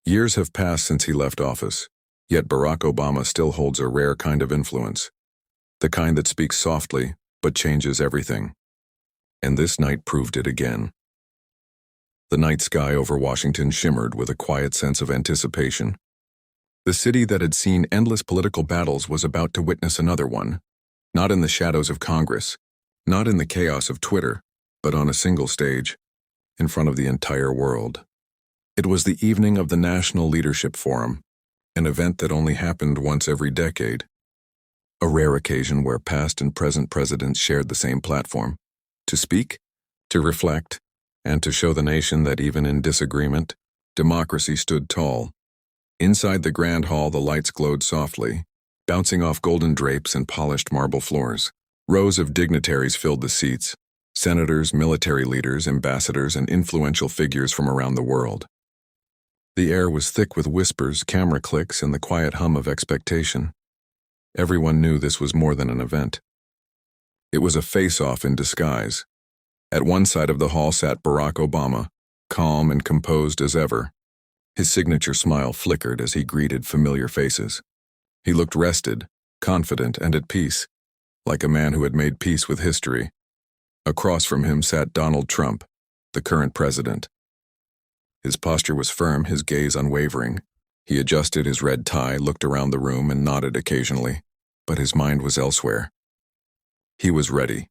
Years have passed since he left office, yet Barack Obama still holds a rare kind of influence, the kind that speaks softly but changes everything. And this night proved it again. The night sky over Washington shimmered with a quiet sense of anticipation. The city that had seen endless political battles was about to witness another one, not in the shadows of Congress, not in the chaos of Twitter, but on a single stage, in front of the entire world. It was the evening of the National Leadership Forum, an event that only happened once every decade. A rare occasion where past and present presidents shared the same platform, to speak, to reflect, and to show the nation that even in disagreement, democracy stood tall. Inside the grand hall, the lights glowed softly, bouncing off golden drapes and polished marble floors. Rows of dignitaries filled the seats, senators, military leaders, ambassadors, and influential figures from around the world. The air was thick with whispers, camera clicks, and the quiet hum of expectation. Everyone knew this was more than an event. It was a face-off in disguise. At one side of the hall sat Barack Obama, calm and composed as ever. His signature smile flickered as he greeted familiar faces. He looked rested, confident, and at peace, like a man who had made peace with history. Across from him sat Donald Trump, the current president. His posture was firm, his gaze unwavering. He adjusted his red tie, looked around the room, and nodded occasionally, but his mind was elsewhere. He was ready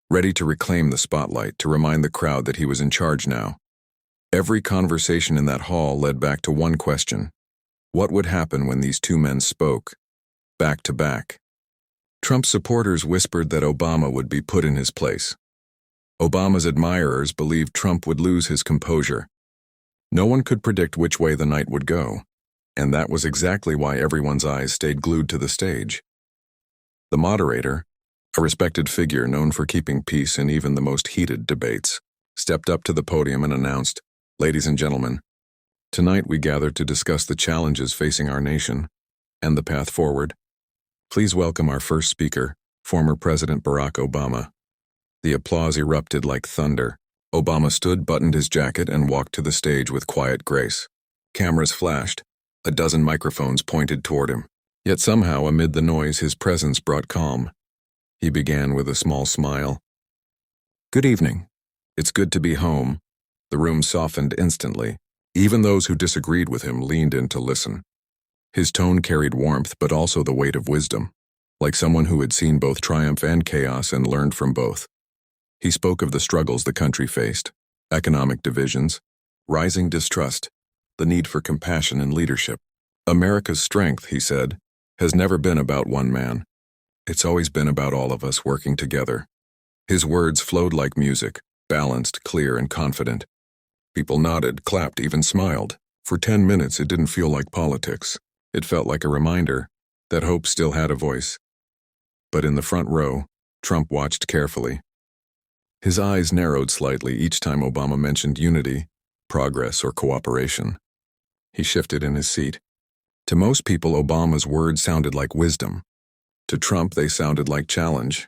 to reclaim the spotlight, to remind the crowd that he was in charge now. Every conversation in that hall led back to one question. What would happen when these two men spoke, back to back? Trump's supporters whispered that Obama would be put in his place. Obama's admirers believed Trump would lose his composure. No one could predict which way the night would go, and that was exactly why everyone's eyes stayed glued to the stage. The moderator, a respected figure known for keeping peace in even the most heated debates, stepped up to the podium and announced, "Ladies and gentlemen, tonight we gather to discuss the challenges facing our nation and the path forward. Please welcome our first speaker, former President Barack Obama." The applause erupted like thunder. Obama stood, buttoned his jacket, and walked to the stage with quiet grace. Cameras flashed. A dozen microphones pointed toward him. Yet somehow, amid the noise, his presence brought calm. He began with a small smile. "Good evening. It's good to be home." The room softened instantly. Even those who disagreed with him leaned in to listen. His tone carried warmth, but also the weight of wisdom, like someone who had seen both triumph and chaos and learned from both. He spoke of the struggles the country faced, economic divisions, rising distrust, the need for compassion and leadership. America's strength, he said, has never been about one man. It's always been about all of us working together. His words flowed like music, balanced, clear, and confident. People nodded, clapped, even smiled. For 10 minutes, it didn't feel like politics. It felt like a reminder that hope still had a voice. But in the front row, Trump watched carefully. His eyes narrowed slightly each time Obama mentioned unity, progress, or cooperation. He shifted in his seat. To most people, Obama's words sounded like wisdom. To Trump, they sounded like challenge.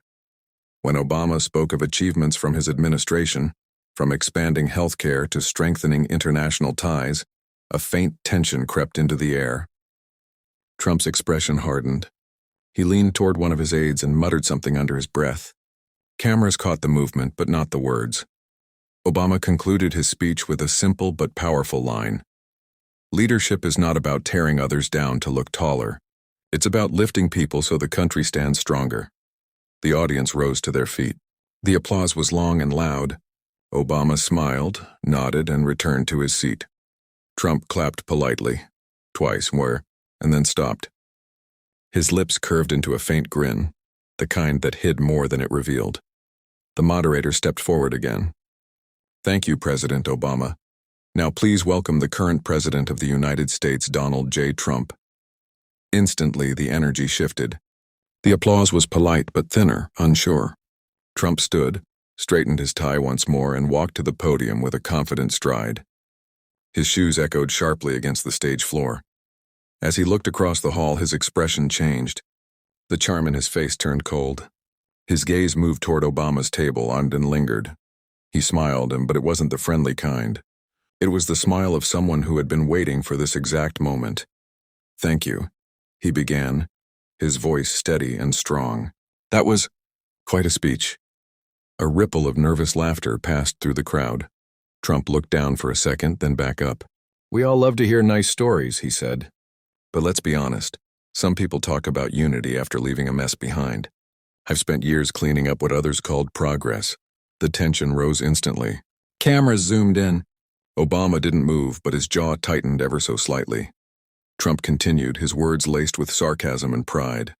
When Obama spoke of achievements from his administration, from expanding healthcare to strengthening international ties, a faint tension crept into the air. Trump's expression hardened. He leaned toward one of his aides and muttered something under his breath. Cameras caught the movement, but not the words. Obama concluded his speech with a simple but powerful line. "Leadership is not about tearing others down to look taller. It's about lifting people so the country stands stronger." The audience rose to their feet. The applause was long and loud. Obama smiled, nodded, and returned to his seat. Trump clapped politely, twice more, and then stopped. His lips curved into a faint grin, the kind that hid more than it revealed. The moderator stepped forward again. "Thank you, President Obama. Now please welcome the current President of the United States, Donald J. Trump." Instantly, the energy shifted. The applause was polite but thinner, unsure. Trump stood, straightened his tie once more, and walked to the podium with a confident stride. His shoes echoed sharply against the stage floor. As he looked across the hall, his expression changed. The charm in his face turned cold. His gaze moved toward Obama's table and then lingered. He smiled, but it wasn't the friendly kind. It was the smile of someone who had been waiting for this exact moment. "Thank you," he began, his voice steady and strong. That was quite a speech. A ripple of nervous laughter passed through the crowd. Trump looked down for a second, then back up. "We all love to hear nice stories," he said. "But let's be honest, some people talk about unity after leaving a mess behind. I've spent years cleaning up what others called progress." The tension rose instantly. Cameras zoomed in. Obama didn't move, but his jaw tightened ever so slightly. Trump continued, his words laced with sarcasm and pride.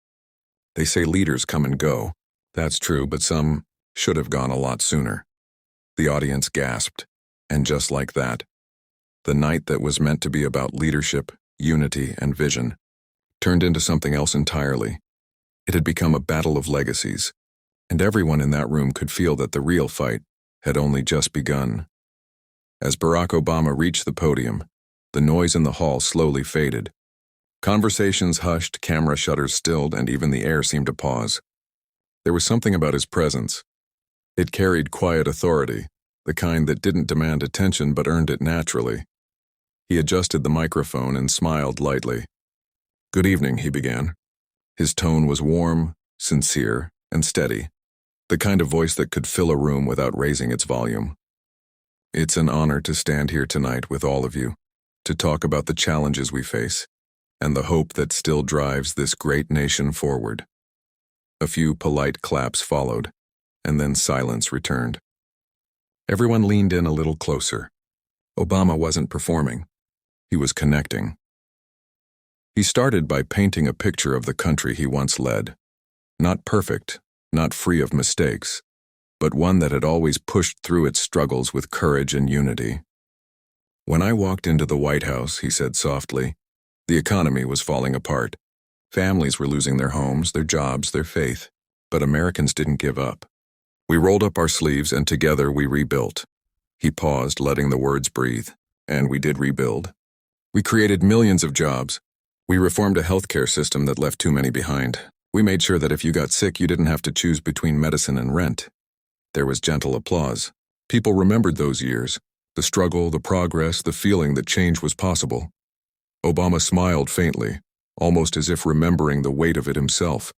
"They say leaders come and go. That's true, but some should have gone a lot sooner." The audience gasped, and just like that, the night that was meant to be about leadership, unity, and vision turned into something else entirely. It had become a battle of legacies, and everyone in that room could feel that the real fight had only just begun. As Barack Obama reached the podium, the noise in the hall slowly faded. Conversations hushed, camera shutters stilled, and even the air seemed to pause. There was something about his presence. It carried quiet authority, the kind that didn't demand attention but earned it naturally. He adjusted the microphone and smiled lightly. "Good evening," he began. His tone was warm, sincere, and steady, the kind of voice that could fill a room without raising its volume. "It's an honor to stand here tonight with all of you, to talk about the challenges we face, and the hope that still drives this great nation forward." A few polite claps followed, and then silence returned. Everyone leaned in a little closer. Obama wasn't performing. He was connecting. He started by painting a picture of the country he once led. Not perfect, not free of mistakes, but one that had always pushed through its struggles with courage and unity. "When I walked into the White House," he said softly, "the economy was falling apart. Families were losing their homes, their jobs, their faith. But Americans didn't give up. We rolled up our sleeves and together we rebuilt." He paused, letting the words breathe. "And we did rebuild. We created millions of jobs. We reformed a healthcare system that left too many behind. We made sure that if you got sick, you didn't have to choose between medicine and rent." There was gentle applause. People remembered those years, the struggle, the progress, the feeling that change was possible. Obama smiled faintly, almost as if remembering the weight of it himself.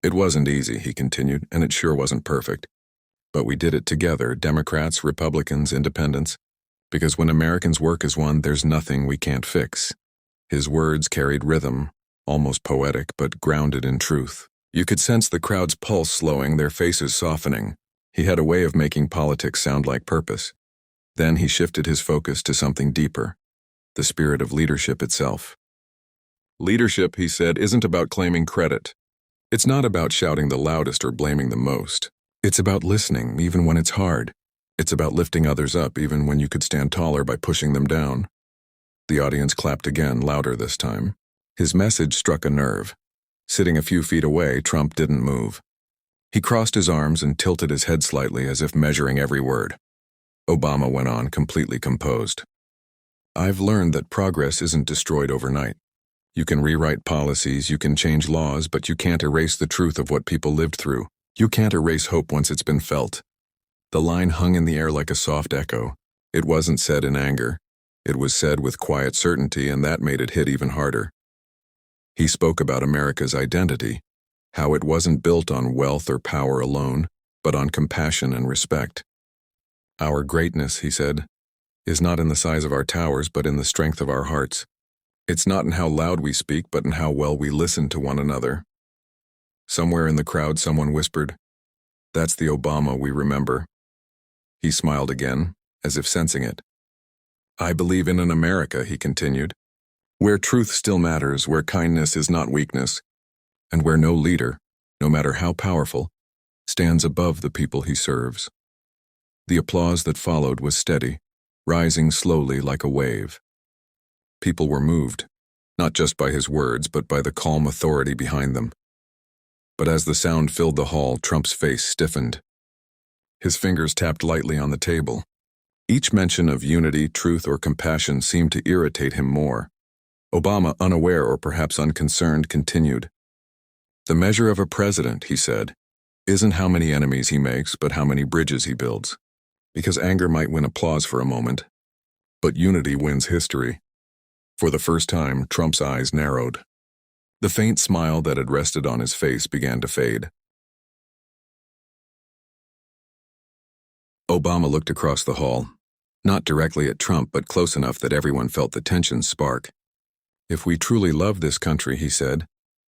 "It wasn't easy," he continued, "and it sure wasn't perfect. But we did it together, Democrats, Republicans, Independents, because when Americans work as one, there's nothing we can't fix." His words carried rhythm, almost poetic, but grounded in truth. You could sense the crowd's pulse slowing, their faces softening. He had a way of making politics sound like purpose. Then he shifted his focus to something deeper, the spirit of leadership itself. "Leadership," he said, "isn't about claiming credit. It's not about shouting the loudest or blaming the most. It's about listening, even when it's hard. It's about lifting others up, even when you could stand taller by pushing them down." The audience clapped again, louder this time. His message struck a nerve. Sitting a few feet away, Trump didn't move. He crossed his arms and tilted his head slightly as if measuring every word. Obama went on, completely composed. "I've learned that progress isn't destroyed overnight. You can rewrite policies, you can change laws, but you can't erase the truth of what people lived through. You can't erase hope once it's been felt." The line hung in the air like a soft echo. It wasn't said in anger. It was said with quiet certainty, and that made it hit even harder. He spoke about America's identity, how it wasn't built on wealth or power alone, but on compassion and respect. "Our greatness," he said, "is not in the size of our towers, but in the strength of our hearts. It's not in how loud we speak, but in how well we listen to one another." Somewhere in the crowd, someone whispered, "That's the Obama we remember." He smiled again, as if sensing it. "I believe in an America," he continued, "where truth still matters, where kindness is not weakness, and where no leader, no matter how powerful, stands above the people he serves." The applause that followed was steady, rising slowly like a wave. People were moved, not just by his words, but by the calm authority behind them. But as the sound filled the hall, Trump's face stiffened. His fingers tapped lightly on the table. Each mention of unity, truth, or compassion seemed to irritate him more. Obama, unaware or perhaps unconcerned, continued. "The measure of a president," he said, "isn't how many enemies he makes, but how many bridges he builds." Because anger might win applause for a moment, But unity wins history. For the first time, Trump's eyes narrowed. The faint smile that had rested on his face began to fade. Obama looked across the hall, not directly at Trump, but close enough that everyone felt the tension spark. "If we truly love this country," he said,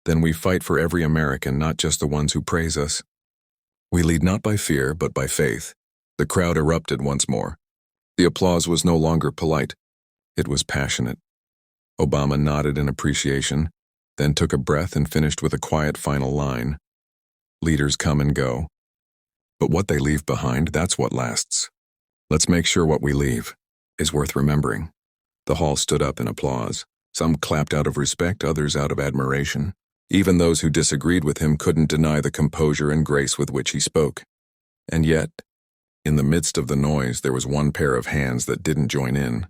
"then we fight for every American, not just the ones who praise us. We lead not by fear, but by faith." The crowd erupted once more. The applause was no longer polite. It was passionate. Obama nodded in appreciation, then took a breath and finished with a quiet final line. "Leaders come and go, but what they leave behind, that's what lasts. Let's make sure what we leave is worth remembering." The hall stood up in applause. Some clapped out of respect, others out of admiration. Even those who disagreed with him couldn't deny the composure and grace with which he spoke. And yet, in the midst of the noise, there was one pair of hands that didn't join in.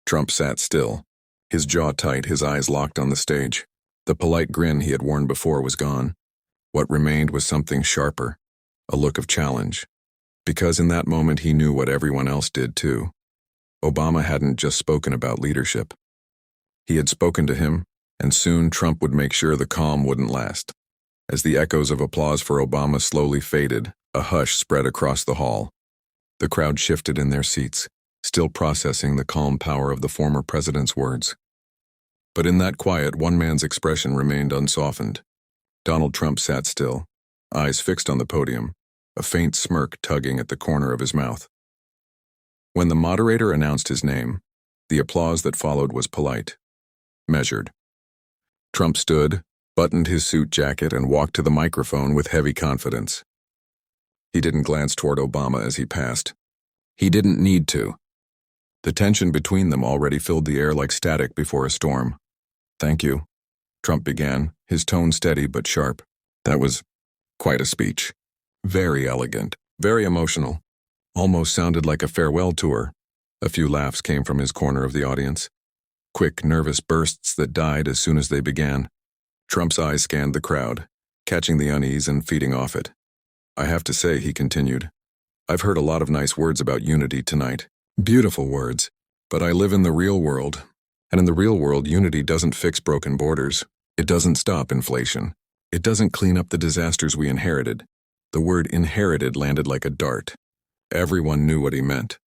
Trump sat still, his jaw tight, his eyes locked on the stage. The polite grin he had worn before was gone. What remained was something sharper, a look of challenge. Because in that moment he knew what everyone else did too. Obama hadn't just spoken about leadership. He had spoken to him, and soon Trump would make sure the calm wouldn't last. As the echoes of applause for Obama slowly faded, a hush spread across the hall. The crowd shifted in their seats, still processing the calm power of the former president's words. But in that quiet, one man's expression remained unsoftened. Donald Trump sat still, eyes fixed on the podium, a faint smirk tugging at the corner of his mouth. When the moderator announced his name, the applause that followed was polite, measured. Trump stood, buttoned his suit jacket, and walked to the microphone with heavy confidence. He didn't glance toward Obama as he passed. He didn't need to. The tension between them already filled the air like static before a storm. "Thank you," Trump began, his tone steady but sharp. "That was quite a speech. Very elegant, very emotional. Almost sounded like a farewell tour." A few laughs came from his corner of the audience. Quick, nervous bursts that died as soon as they began. Trump's eyes scanned the crowd, catching the unease and feeding off it. "I have to say," he continued, "I've heard a lot of nice words about unity tonight. Beautiful words. But I live in the real world. And in the real world, unity doesn't fix broken borders. It doesn't stop inflation. It doesn't clean up the disasters we inherited." The word inherited landed like a dart. Everyone knew what he meant.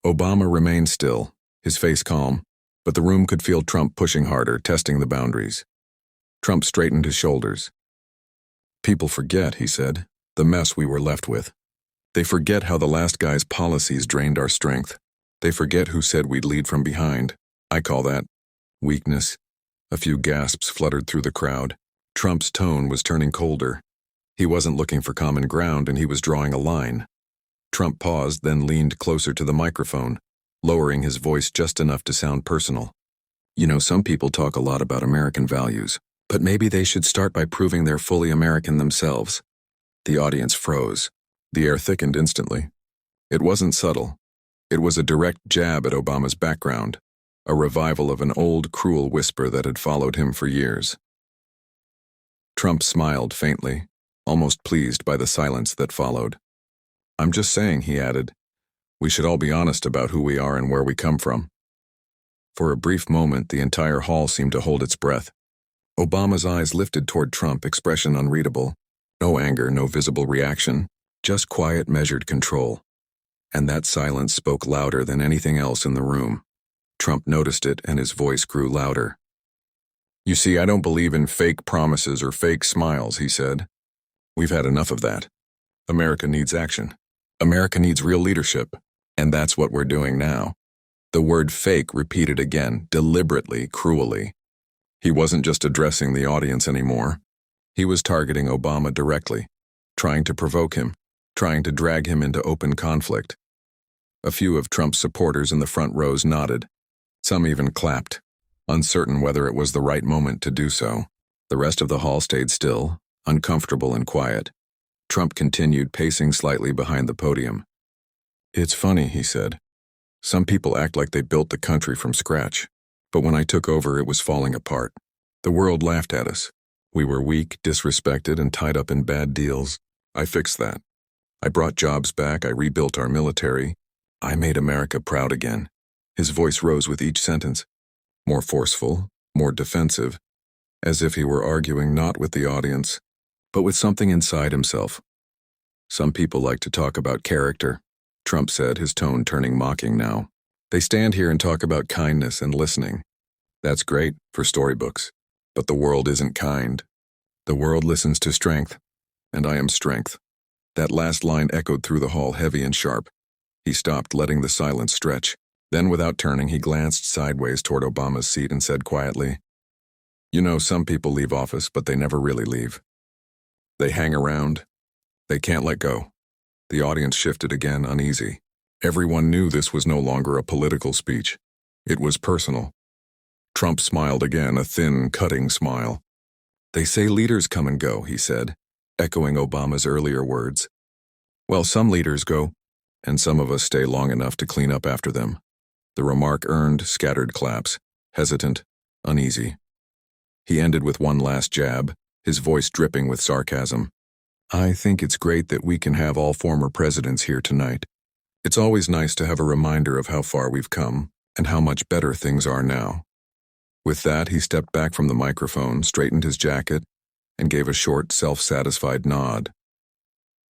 Obama remained still, his face calm, but the room could feel Trump pushing harder, testing the boundaries. Trump straightened his shoulders. "People forget," he said, "the mess we were left with. They forget how the last guy's policies drained our strength. They forget who said we'd lead from behind. I call that weakness." A few gasps fluttered through the crowd. Trump's tone was turning colder. He wasn't looking for common ground, and he was drawing a line. Trump paused, then leaned closer to the microphone, lowering his voice just enough to sound personal. "You know, some people talk a lot about American values, but maybe they should start by proving they're fully American themselves." The audience froze. The air thickened instantly. It wasn't subtle. It was a direct jab at Obama's background, a revival of an old, cruel whisper that had followed him for years. Trump smiled faintly, almost pleased by the silence that followed. "I'm just saying," he added, "we should all be honest about who we are and where we come from." For a brief moment, the entire hall seemed to hold its breath. Obama's eyes lifted toward Trump, expression unreadable. No anger, no visible reaction, just quiet, measured control. And that silence spoke louder than anything else in the room. Trump noticed it, and his voice grew louder. "You see, I don't believe in fake promises or fake smiles," he said. "We've had enough of that. America needs action. America needs real leadership, and that's what we're doing now." The word fake repeated again, deliberately, cruelly. He wasn't just addressing the audience anymore. He was targeting Obama directly, trying to provoke him, trying to drag him into open conflict. A few of Trump's supporters in the front rows nodded. Some even clapped, uncertain whether it was the right moment to do so. The rest of the hall stayed still, uncomfortable and quiet. Trump continued, pacing slightly behind the podium. "It's funny," he said. "Some people act like they built the country from scratch. But when I took over, it was falling apart. The world laughed at us. We were weak, disrespected, and tied up in bad deals. I fixed that. I brought jobs back, I rebuilt our military. I made America proud again. His voice rose with each sentence, more forceful, more defensive, as if he were arguing not with the audience, but with something inside himself. Some people like to talk about character, Trump said, his tone turning mocking now. They stand here and talk about kindness and listening. That's great for storybooks, but the world isn't kind. The world listens to strength, and I am strength. That last line echoed through the hall heavy and sharp. He stopped, letting the silence stretch. Then, without turning, he glanced sideways toward Obama's seat and said quietly, "You know, some people leave office, but they never really leave. They hang around. They can't let go." The audience shifted again, uneasy. Everyone knew this was no longer a political speech. It was personal. Trump smiled again, a thin, cutting smile. "They say leaders come and go," he said, echoing Obama's earlier words. "Well, some leaders go, and some of us stay long enough to clean up after them." The remark earned scattered claps, hesitant, uneasy. He ended with one last jab, his voice dripping with sarcasm. "I think it's great that we can have all former presidents here tonight. It's always nice to have a reminder of how far we've come and how much better things are now." With that, he stepped back from the microphone, straightened his jacket, and gave a short, self-satisfied nod.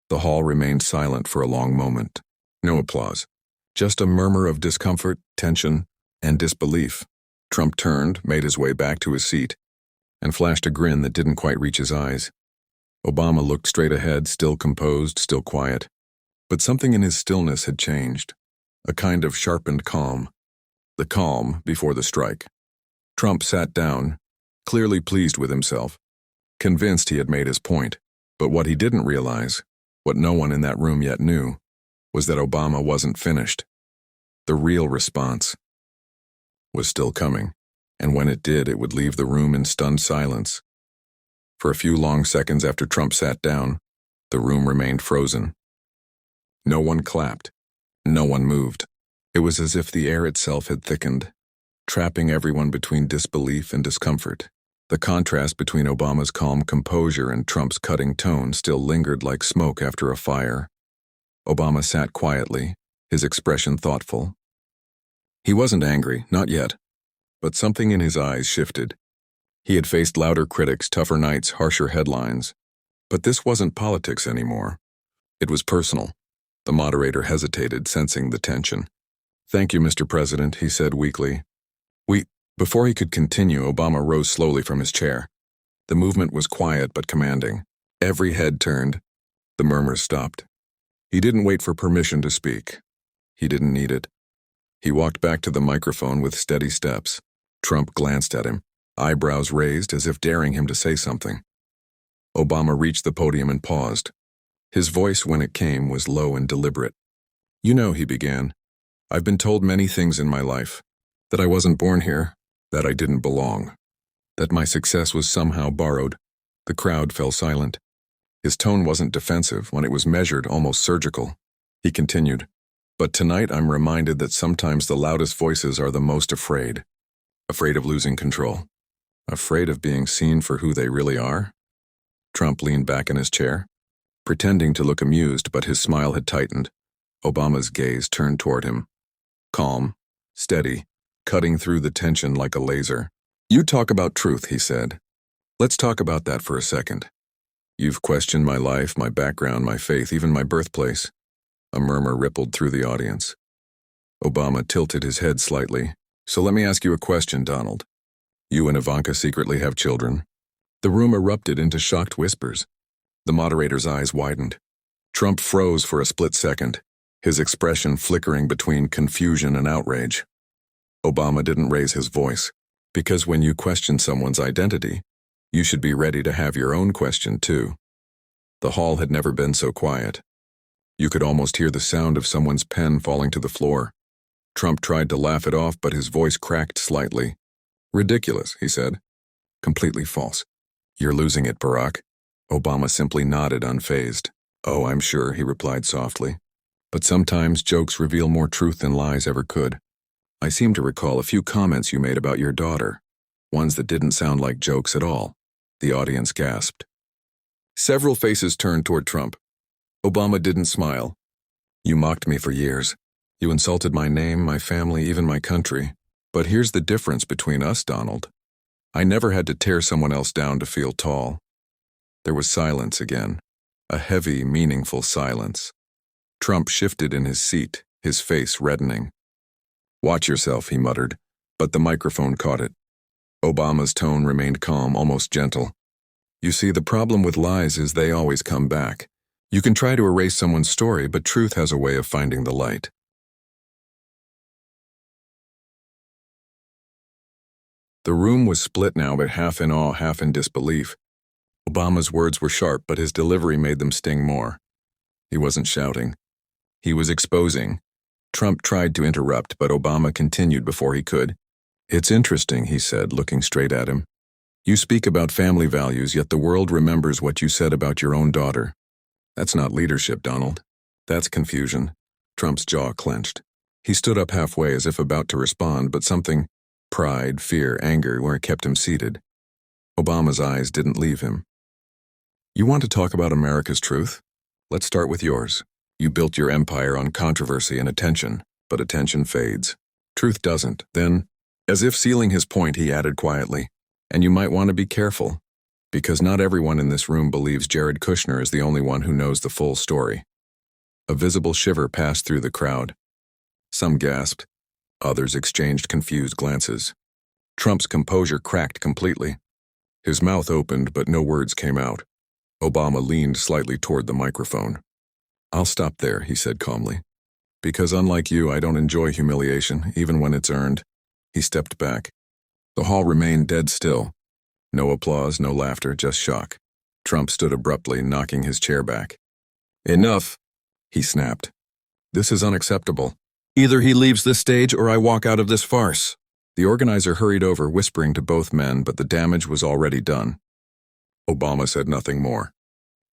The hall remained silent for a long moment. No applause. Just a murmur of discomfort, tension, and disbelief. Trump turned, made his way back to his seat, and flashed a grin that didn't quite reach his eyes. Obama looked straight ahead, still composed, still quiet. But something in his stillness had changed. A kind of sharpened calm. The calm before the strike. Trump sat down, clearly pleased with himself, convinced he had made his point. But what he didn't realize, what no one in that room yet knew, was that Obama wasn't finished. The real response was still coming, and when it did, it would leave the room in stunned silence. For a few long seconds after Trump sat down, the room remained frozen. No one clapped. No one moved. It was as if the air itself had thickened, trapping everyone between disbelief and discomfort. The contrast between Obama's calm composure and Trump's cutting tone still lingered like smoke after a fire. Obama sat quietly, his expression thoughtful. He wasn't angry, not yet, but something in his eyes shifted. He had faced louder critics, tougher nights, harsher headlines. But this wasn't politics anymore. It was personal. The moderator hesitated, sensing the tension. "Thank you, Mr. President," he said weakly. Before he could continue, Obama rose slowly from his chair. The movement was quiet but commanding. Every head turned. The murmurs stopped. He didn't wait for permission to speak. He didn't need it. He walked back to the microphone with steady steps. Trump glanced at him, eyebrows raised as if daring him to say something. Obama reached the podium and paused. His voice, when it came, was low and deliberate. "You know," he began, "I've been told many things in my life. That I wasn't born here, that I didn't belong, that my success was somehow borrowed." The crowd fell silent. His tone wasn't defensive when it was measured, almost surgical. He continued, "But tonight I'm reminded that sometimes the loudest voices are the most afraid. Afraid of losing control. Afraid of being seen for who they really are." Trump leaned back in his chair, pretending to look amused, but his smile had tightened. Obama's gaze turned toward him. Calm, steady, cutting through the tension like a laser. "You talk about truth," he said. "Let's talk about that for a second. You've questioned my life, my background, my faith, even my birthplace." A murmur rippled through the audience. Obama tilted his head slightly. "So let me ask you a question, Donald. You and Ivanka secretly have children?" The room erupted into shocked whispers. The moderator's eyes widened. Trump froze for a split second, his expression flickering between confusion and outrage. Obama didn't raise his voice, because when you question someone's identity, you should be ready to have your own question too. The hall had never been so quiet. You could almost hear the sound of someone's pen falling to the floor. Trump tried to laugh it off, but his voice cracked slightly. "Ridiculous," he said. "Completely false. You're losing it, Barack." Obama simply nodded, unfazed. "Oh, I'm sure," he replied softly. "But sometimes jokes reveal more truth than lies ever could. I seem to recall a few comments you made about your daughter, ones that didn't sound like jokes at all." The audience gasped. Several faces turned toward Trump. Obama didn't smile. "You mocked me for years. You insulted my name, my family, even my country. But here's the difference between us, Donald. I never had to tear someone else down to feel tall. There was silence again. A heavy, meaningful silence. Trump shifted in his seat, his face reddening. "Watch yourself," he muttered, but the microphone caught it. Obama's tone remained calm, almost gentle. "You see, the problem with lies is they always come back. You can try to erase someone's story, but truth has a way of finding the light." The room was split now, but half in awe, half in disbelief. Obama's words were sharp, but his delivery made them sting more. He wasn't shouting. He was exposing. Trump tried to interrupt, but Obama continued before he could. "It's interesting," he said, looking straight at him. "You speak about family values, yet the world remembers what you said about your own daughter. That's not leadership, Donald. That's confusion." Trump's jaw clenched. He stood up halfway as if about to respond, but something, pride, fear, anger, where it kept him seated. Obama's eyes didn't leave him. "You want to talk about America's truth? Let's start with yours. You built your empire on controversy and attention, but attention fades. Truth doesn't." Then, as if sealing his point, he added quietly, "And you might want to be careful, because not everyone in this room believes Jared Kushner is the only one who knows the full story." A visible shiver passed through the crowd. Some gasped. Others exchanged confused glances. Trump's composure cracked completely. His mouth opened, but no words came out. Obama leaned slightly toward the microphone. "I'll stop there," he said calmly. "Because unlike you, I don't enjoy humiliation, even when it's earned." He stepped back. The hall remained dead still. No applause, no laughter, just shock. Trump stood abruptly, knocking his chair back. "Enough," he snapped. "This is unacceptable. Either he leaves this stage or I walk out of this farce." The organizer hurried over, whispering to both men, but the damage was already done. Obama said nothing more.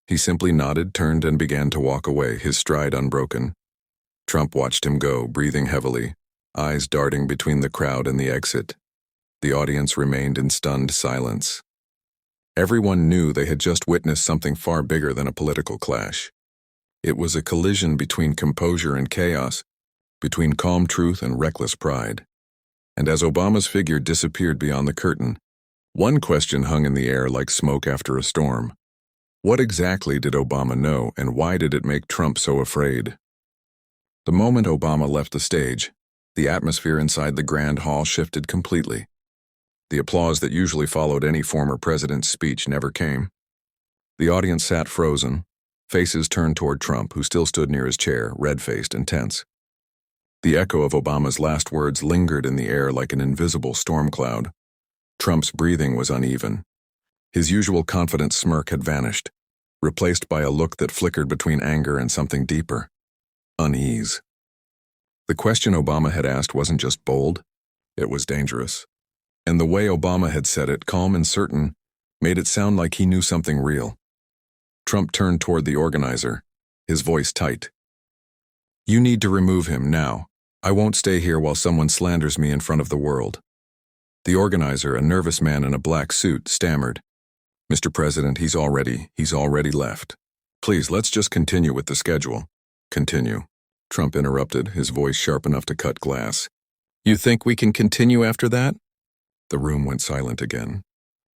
He simply nodded, turned, and began to walk away, his stride unbroken. Trump watched him go, breathing heavily, eyes darting between the crowd and the exit. The audience remained in stunned silence. Everyone knew they had just witnessed something far bigger than a political clash. It was a collision between composure and chaos, between calm truth and reckless pride. And as Obama's figure disappeared beyond the curtain, one question hung in the air like smoke after a storm. What exactly did Obama know, and why did it make Trump so afraid? The moment Obama left the stage, the atmosphere inside the grand hall shifted completely. The applause that usually followed any former president's speech never came. The audience sat frozen, faces turned toward Trump, who still stood near his chair, red-faced and tense. The echo of Obama's last words lingered in the air like an invisible storm cloud. Trump's breathing was uneven. His usual confident smirk had vanished, replaced by a look that flickered between anger and something deeper: unease. The question Obama had asked wasn't just bold, it was dangerous. And the way Obama had said it, calm and certain, made it sound like he knew something real. Trump turned toward the organizer, his voice tight. "You need to remove him now. I won't stay here while someone slanders me in front of the world." The organizer, a nervous man in a black suit, stammered, "Mr. President, he's already left. Please, let's just continue with the schedule." "Continue," Trump interrupted, his voice sharp enough to cut glass. "You think we can continue after that?" The room went silent again.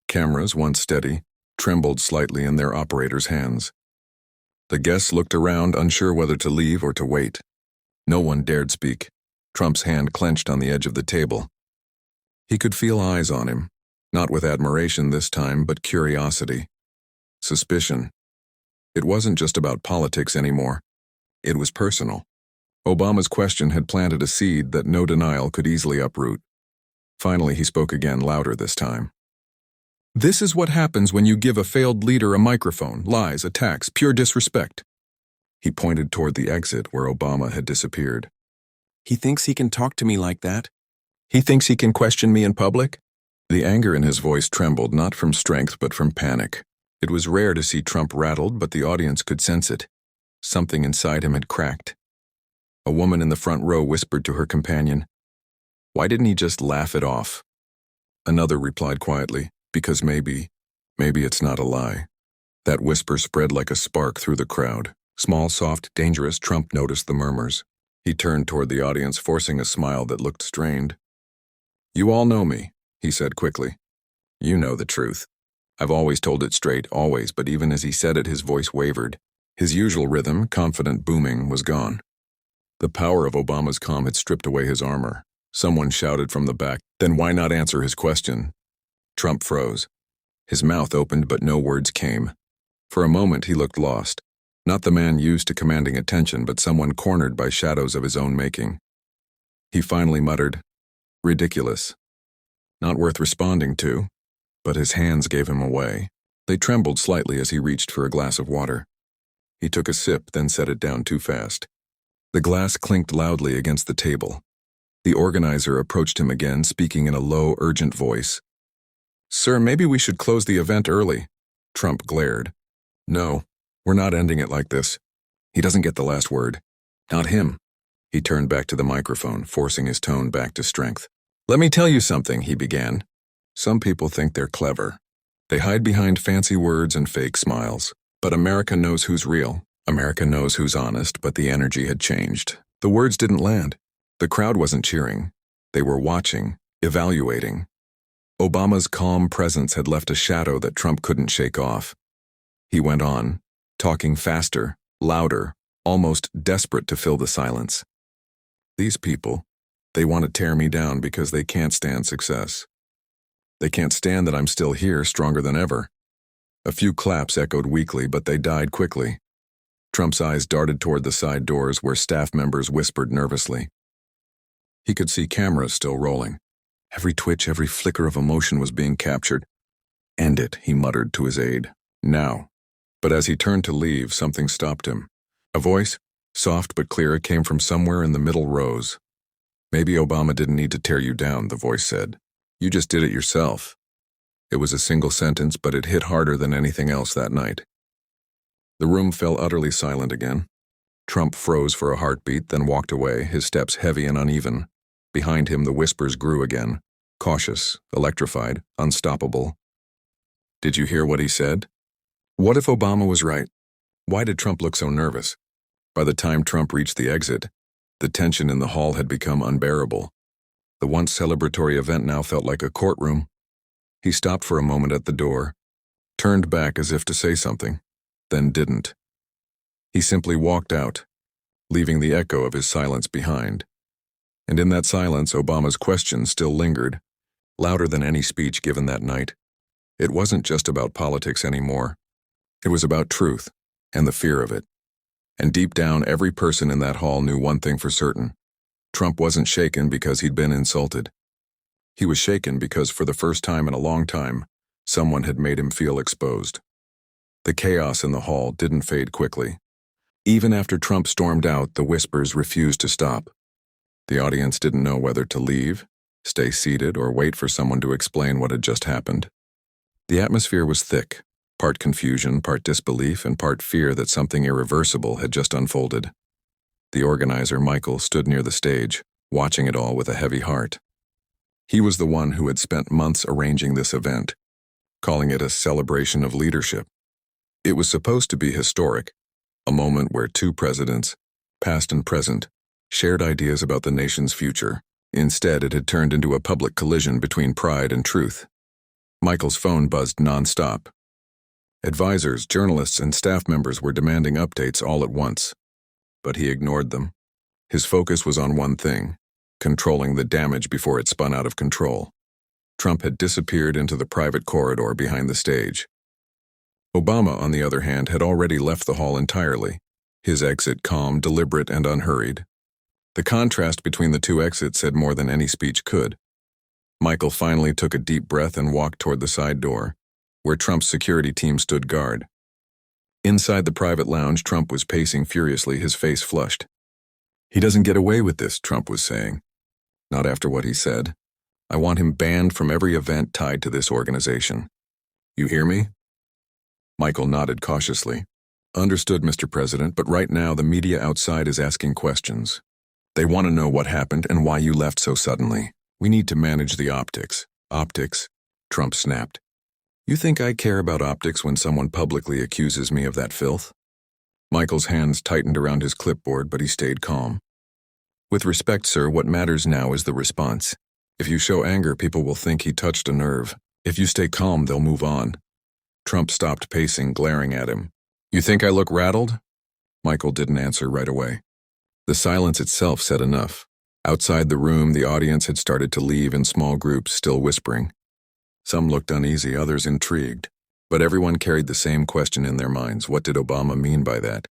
Cameras, once steady, trembled slightly in their operators' hands. The guests looked around, unsure whether to leave or to wait. No one dared speak. Trump's hand clenched on the edge of the table. He could feel eyes on him, not with admiration this time, but curiosity. Suspicion. It wasn't just about politics anymore. It was personal. Obama's question had planted a seed that no denial could easily uproot. Finally, he spoke again, louder this time. "This is what happens when you give a failed leader a microphone: lies, attacks, pure disrespect." He pointed toward the exit where Obama had disappeared. "He thinks he can talk to me like that? He thinks he can question me in public?" The anger in his voice trembled, not from strength but from panic. It was rare to see Trump rattled, but the audience could sense it. Something inside him had cracked. A woman in the front row whispered to her companion, "Why didn't he just laugh it off?" Another replied quietly, "Because maybe it's not a lie." That whisper spread like a spark through the crowd. Small, soft, dangerous. Trump noticed the murmurs. He turned toward the audience, forcing a smile that looked strained. "You all know me," he said quickly. "You know the truth. I've always told it straight, always," but even as he said it, his voice wavered. His usual rhythm, confident booming, was gone. The power of Obama's calm had stripped away his armor. Someone shouted from the back, "Then why not answer his question?" Trump froze. His mouth opened, but no words came. For a moment he looked lost. Not the man used to commanding attention, but someone cornered by shadows of his own making. He finally muttered, "Ridiculous. Not worth responding to," but his hands gave him away. They trembled slightly as he reached for a glass of water. He took a sip, then set it down too fast. The glass clinked loudly against the table. The organizer approached him again, speaking in a low, urgent voice. "Sir, maybe we should close the event early." Trump glared. "No, we're not ending it like this. He doesn't get the last word. Not him." He turned back to the microphone, forcing his tone back to strength. "Let me tell you something," he began. "Some people think they're clever. They hide behind fancy words and fake smiles. But America knows who's real. America knows who's honest," but the energy had changed. The words didn't land. The crowd wasn't cheering. They were watching, evaluating. Obama's calm presence had left a shadow that Trump couldn't shake off. He went on, talking faster, louder, almost desperate to fill the silence. "These people, they want to tear me down because they can't stand success. They can't stand that I'm still here, stronger than ever." A few claps echoed weakly, but they died quickly. Trump's eyes darted toward the side doors where staff members whispered nervously. He could see cameras still rolling. Every twitch, every flicker of emotion was being captured. "End it," he muttered to his aide. "Now." But as he turned to leave, something stopped him. A voice, soft but clear, it came from somewhere in the middle rows. "Maybe Obama didn't need to tear you down," the voice said. "You just did it yourself." It was a single sentence, but it hit harder than anything else that night. The room fell utterly silent again. Trump froze for a heartbeat, then walked away, his steps heavy and uneven. Behind him, the whispers grew again, cautious, electrified, unstoppable. "Did you hear what he said? What if Obama was right? Why did Trump look so nervous?" By the time Trump reached the exit, the tension in the hall had become unbearable. The once celebratory event now felt like a courtroom. He stopped for a moment at the door, turned back as if to say something, then didn't. He simply walked out, leaving the echo of his silence behind. And in that silence, Obama's question still lingered, louder than any speech given that night. It wasn't just about politics anymore. It was about truth and the fear of it. And deep down, every person in that hall knew one thing for certain. Trump wasn't shaken because he'd been insulted. He was shaken because for the first time in a long time, someone had made him feel exposed. The chaos in the hall didn't fade quickly. Even after Trump stormed out, the whispers refused to stop. The audience didn't know whether to leave, stay seated, or wait for someone to explain what had just happened. The atmosphere was thick, part confusion, part disbelief, and part fear that something irreversible had just unfolded. The organizer, Michael, stood near the stage, watching it all with a heavy heart. He was the one who had spent months arranging this event, calling it a celebration of leadership. It was supposed to be historic, a moment where two presidents, past and present, shared ideas about the nation's future. Instead, it had turned into a public collision between pride and truth. Michael's phone buzzed nonstop. Advisors, journalists, and staff members were demanding updates all at once. But he ignored them. His focus was on one thing: controlling the damage before it spun out of control. Trump had disappeared into the private corridor behind the stage. Obama, on the other hand, had already left the hall entirely, his exit calm, deliberate, and unhurried. The contrast between the two exits said more than any speech could. Michael finally took a deep breath and walked toward the side door, where Trump's security team stood guard. Inside the private lounge, Trump was pacing furiously, his face flushed. "He doesn't get away with this," Trump was saying. "Not after what he said. I want him banned from every event tied to this organization. You hear me?" Michael nodded cautiously. "Understood, Mr. President, but right now the media outside is asking questions. They want to know what happened and why you left so suddenly. We need to manage the optics." "Optics?" Trump snapped. "You think I care about optics when someone publicly accuses me of that filth?" Michael's hands tightened around his clipboard, but he stayed calm. With respect, sir, what matters now is the response. If you show anger, people will think he touched a nerve. If you stay calm, they'll move on. Trump stopped pacing, glaring at him. You think I look rattled? Michael didn't answer right away. The silence itself said enough. Outside the room, the audience had started to leave in small groups, still whispering. Some looked uneasy, others intrigued. But everyone carried the same question in their minds. What did Obama mean by that?